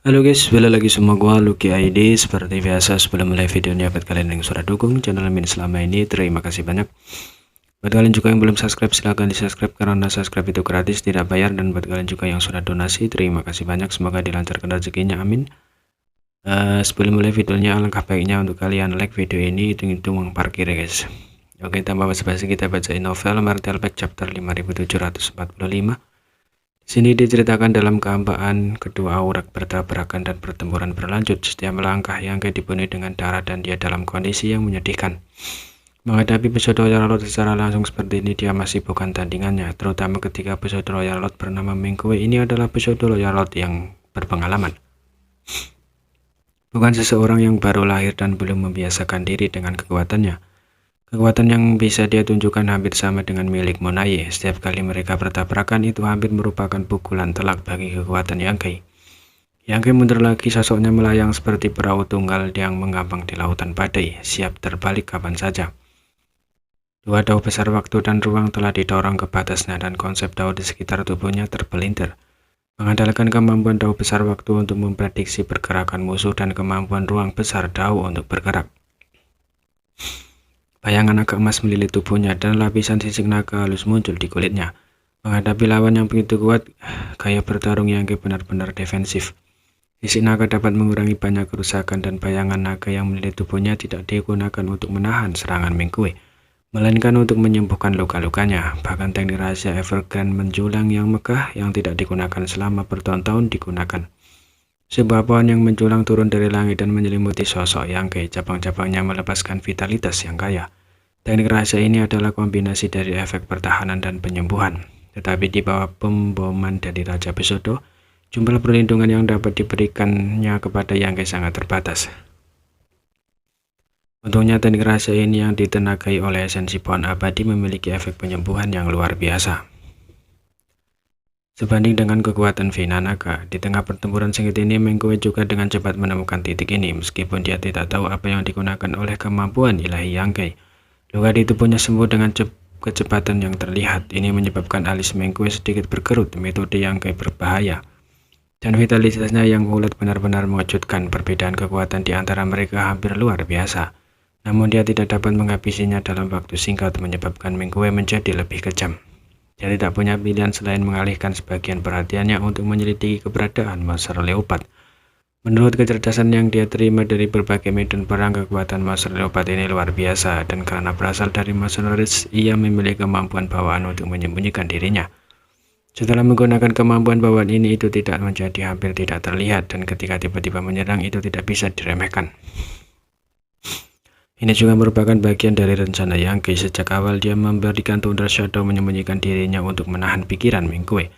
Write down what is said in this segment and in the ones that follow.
Halo guys, balik lagi sama gua Lucky ID. Seperti biasa sebelum mulai videonya, buat kalian yang sudah dukung channel Min selama ini, terima kasih banyak. Buat kalian juga yang belum subscribe, silahkan di subscribe karena subscribe itu gratis, tidak bayar. Dan buat kalian juga yang sudah donasi, terima kasih banyak, semoga dilancarkan rezekinya, amin. Sebelum mulai videonya, alangkah baiknya untuk kalian like video ini, hitung-hitung uang parkir ya guys. Oke, tanpa basa-basi kita bacain novel Martel Pack chapter 5745. Sini diceritakan dalam kehampaan kedua aurak bertabrakan dan pertempuran berlanjut. Setiap langkah yang dipenuhi dengan darah dan dia dalam kondisi yang menyedihkan. Menghadapi episode Royal Lot secara langsung seperti ini dia masih bukan tandingannya, terutama ketika episode Royal Lot bernama Mengkoe ini adalah episode Royal Lot yang berpengalaman. Bukan seseorang yang baru lahir dan belum membiasakan diri dengan kekuatannya. Kekuatan yang bisa dia tunjukkan hampir sama dengan milik Monaye. Setiap kali mereka bertabrakan itu hampir merupakan pukulan telak bagi kekuatan Yangkei. Yangkei mundur lagi, sosoknya melayang seperti perahu tunggal yang mengambang di lautan badai, siap terbalik kapan saja. Dua dao besar waktu dan ruang telah didorong ke batasnya dan konsep dao di sekitar tubuhnya terpelintir. Mengandalkan kemampuan dao besar waktu untuk memprediksi pergerakan musuh dan kemampuan ruang besar dao untuk bergerak. Bayangan naga emas melilit tubuhnya dan lapisan sisik naga halus muncul di kulitnya. Menghadapi lawan yang begitu kuat, gaya bertarung Yangkei benar-benar defensif. Sisik naga dapat mengurangi banyak kerusakan dan bayangan naga yang melilit tubuhnya tidak digunakan untuk menahan serangan Mengkoe, melainkan untuk menyembuhkan luka-lukanya. Bahkan teknik rahasia Evergrande menjulang yang megah yang tidak digunakan selama bertahun-tahun digunakan. Sebuah pohon yang menjulang turun dari langit dan menyelimuti sosok Yangkei. Cabang-cabangnya melepaskan vitalitas yang kaya. Teknik rahasia ini adalah kombinasi dari efek pertahanan dan penyembuhan. Tetapi di bawah pemboman dari Raja Pesodo, jumlah perlindungan yang dapat diberikannya kepada Yangkei sangat terbatas. Untungnya teknik rahasia ini yang ditenagai oleh esensi pohon abadi memiliki efek penyembuhan yang luar biasa. Sebanding dengan kekuatan Vina Naga, di tengah pertempuran sengit ini Mengkoe juga dengan cepat menemukan titik ini meskipun dia tidak tahu apa yang digunakan oleh kemampuan ilahi Yangkei. Luka di tubuhnya sembuh dengan kecepatan yang terlihat. Ini menyebabkan alis Mengkoe sedikit berkerut, metode Yangkei berbahaya. Dan vitalitasnya yang ulet benar-benar mengejutkan. Perbedaan kekuatan di antara mereka hampir luar biasa. Namun dia tidak dapat menghabisinya dalam waktu singkat, menyebabkan Mengkoe menjadi lebih kejam. Dia tidak punya pilihan selain mengalihkan sebagian perhatiannya untuk menyelidiki keberadaan monster leopard. Menurut kecerdasan yang dia terima dari berbagai medan perang, kekuatan monster leopard ini luar biasa, dan karena berasal dari mercenaries, ia memiliki kemampuan bawaan untuk menyembunyikan dirinya. Setelah menggunakan kemampuan bawaan ini, itu tidak menjadi hampir tidak terlihat, dan ketika tiba-tiba menyerang itu tidak bisa diremehkan. Ini juga merupakan bagian dari rencana Yangkei. Sejak awal dia memberikan Thunder Shadow menyembunyikan dirinya untuk menahan pikiran Mengkoe.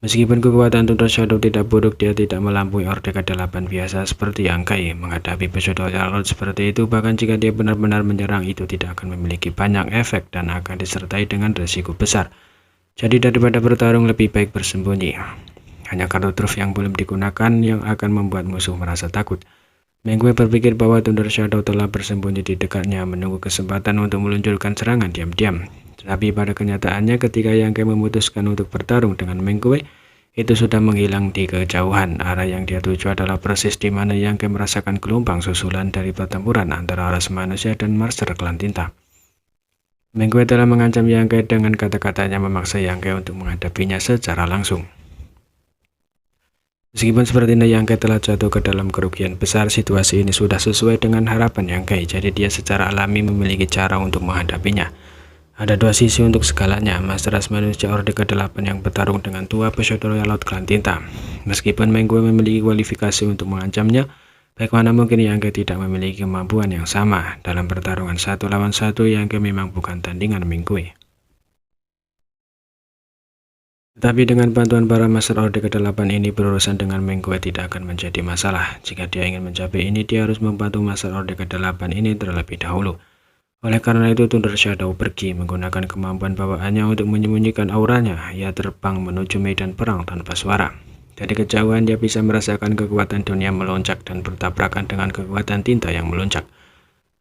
Meskipun kekuatan Thunder Shadow tidak buruk, dia tidak melampaui Orde ke-8 biasa seperti Yangkei. Menghadapi episode Royal Lot seperti itu, bahkan jika dia benar-benar menyerang, itu tidak akan memiliki banyak efek dan akan disertai dengan resiko besar. Jadi daripada bertarung, lebih baik bersembunyi. Hanya kartu truf yang belum digunakan yang akan membuat musuh merasa takut. Mengkoe berpikir bahwa Thunder Shadow telah bersembunyi di dekatnya, menunggu kesempatan untuk meluncurkan serangan diam-diam. Tetapi pada kenyataannya ketika Yangkei memutuskan untuk bertarung dengan Mengkoe, itu sudah menghilang di kejauhan. Arah yang dia tuju adalah persis di mana Yangkei merasakan gelombang susulan dari pertempuran antara ras manusia dan monster klan tinta. Mengkoe telah mengancam Yangkei dengan kata-katanya, memaksa Yangkei untuk menghadapinya secara langsung. Meskipun sepertinya Yangkei telah jatuh ke dalam kerugian besar, situasi ini sudah sesuai dengan harapan Yangkei, jadi dia secara alami memiliki cara untuk menghadapinya. Ada dua sisi untuk segalanya, Master Ras Manusia Orde ke-8 yang bertarung dengan tua Episode Royal Lot Klan Tinta. Meskipun Mengkoe memiliki kualifikasi untuk mengancamnya, bagaimana mungkin Yangkei tidak memiliki kemampuan yang sama. Dalam pertarungan 1 lawan 1, Yangkei memang bukan tandingan Mengkoe. Tetapi dengan bantuan para Master Orde ke-8 ini, berurusan dengan Mengkoe tidak akan menjadi masalah. Jika dia ingin mencapai ini, dia harus membantu Master Orde ke-8 ini terlebih dahulu. Oleh karena itu, Thunder Shadow pergi menggunakan kemampuan bawaannya untuk menyembunyikan auranya. Ia terbang menuju medan perang tanpa suara. Dari kejauhan dia bisa merasakan kekuatan dunia melonjak dan bertabrakan dengan kekuatan tinta yang melonjak.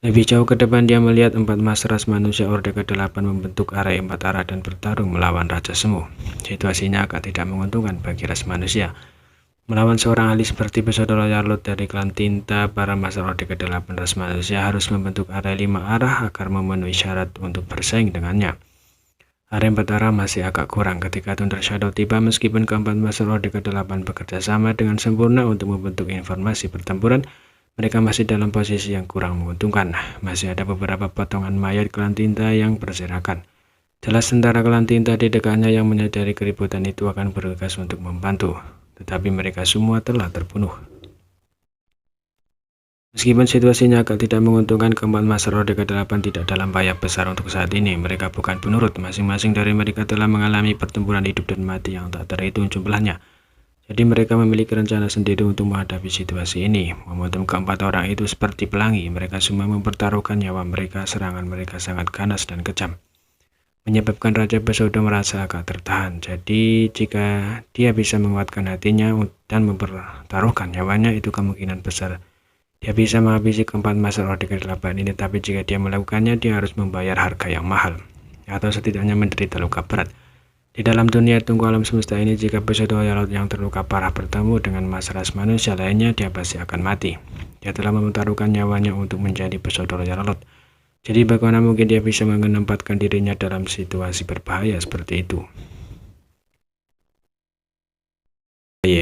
Lebih jauh ke depan dia melihat 4 Master Ras Manusia Orde ke-8 membentuk arah 4 arah dan bertarung melawan Raja Semu. Situasinya agak tidak menguntungkan bagi ras manusia. Melawan seorang ahli seperti Pseudo-Loyalot dari klan Tinta, para Master Orde ke-8 ras manusia harus membentuk area 5 arah agar memenuhi syarat untuk bersaing dengannya. Area 4 arah masih agak kurang ketika Thunder Shadow tiba, meskipun keempat Master Orde ke-8 bekerja sama dengan sempurna untuk membentuk informasi pertempuran. Mereka masih dalam posisi yang kurang menguntungkan. Masih ada beberapa potongan mayat klan Tinta yang berserakan. Jelas tentara klan Tinta di dekatnya yang menyadari keributan itu akan bergegas untuk membantu, tetapi mereka semua telah terbunuh. Meskipun situasinya agak tidak menguntungkan, keempat Master Orde ke-8 tidak dalam bahaya besar untuk saat ini. Mereka bukan penurut, masing-masing dari mereka telah mengalami pertempuran hidup dan mati yang tak terhitung jumlahnya. Jadi mereka memiliki rencana sendiri untuk menghadapi situasi ini. Momentum keempat orang itu seperti pelangi, mereka semua mempertaruhkan nyawa mereka. Serangan mereka sangat ganas dan kejam, menyebabkan Raja Pseudo merasa agak tertahan. Jadi jika dia bisa menguatkan hatinya dan mempertaruhkan nyawanya, itu kemungkinan besar dia bisa menghabisi keempat Master Orde ke-8 ini. Tapi jika dia melakukannya, dia harus membayar harga yang mahal, atau setidaknya menderita luka berat. Di dalam dunia tunggu alam semesta ini, jika Pseudo-Loyalot yang terluka parah bertemu dengan ras manusia lainnya, dia pasti akan mati. Dia telah mempertaruhkan nyawanya untuk menjadi Pseudo-Loyalot. Jadi bagaimana mungkin dia bisa menempatkan dirinya dalam situasi berbahaya seperti itu?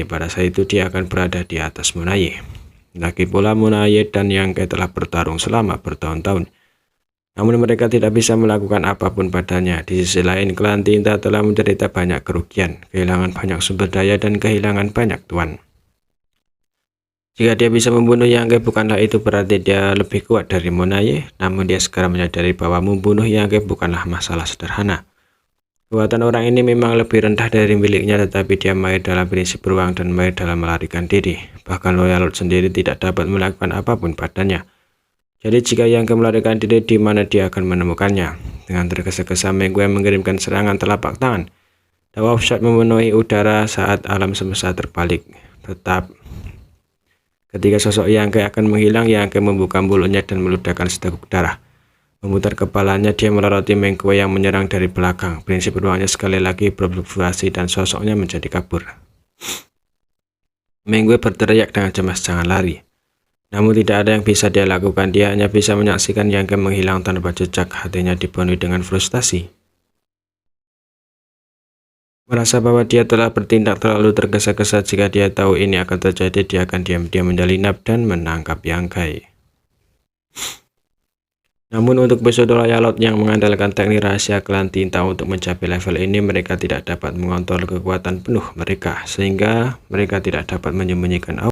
Pada saat itu dia akan berada di atas Munaye. Lagi pula Munaye dan Yangke telah bertarung selama bertahun-tahun, namun mereka tidak bisa melakukan apapun padanya. Di sisi lain, klan Tinta telah menderita banyak kerugian, kehilangan banyak sumber daya, dan kehilangan banyak tuan. Jika dia bisa membunuh Yangke, bukanlah itu berarti dia lebih kuat dari Munaye. Namun dia segera menyadari bahwa membunuh Yangke bukanlah masalah sederhana. Kekuatan orang ini memang lebih rendah dari miliknya, tetapi dia mahir dalam prinsip beruang dan mahir dalam melarikan diri. Bahkan Loyalot sendiri tidak dapat melakukan apapun padanya. Jadi jika Yangke melarikan diri, di mana dia akan menemukannya? Dengan tergesa-gesa, Menggue mengirimkan serangan telapak tangan. The Wolf Shot memenuhi udara saat alam semesta terbalik. Tetap ketika sosok Yangke akan menghilang, Yangke membuka mulutnya dan meludahkan seteguk darah. Memutar kepalanya, dia meloroti Menggue yang menyerang dari belakang. Prinsip beruangnya sekali lagi berfluktuasi dan sosoknya menjadi kabur. Menggue berteriak dengan cemas, "Jangan lari!" Namun tidak ada yang bisa dia lakukan. Dia hanya bisa menyaksikan Yangke menghilang tanpa jejak. Hatinya dipenuhi dengan frustasi. Merasa bahwa dia telah bertindak terlalu tergesa-gesa. Jika dia tahu ini akan terjadi, dia akan diam-diam menyelinap dan menangkap Yangke. Namun untuk Pseudo-Loyalot yang mengandalkan teknik rahasia klan Tinta untuk mencapai level ini, mereka tidak dapat mengontrol kekuatan penuh mereka, sehingga mereka tidak dapat menyembunyikan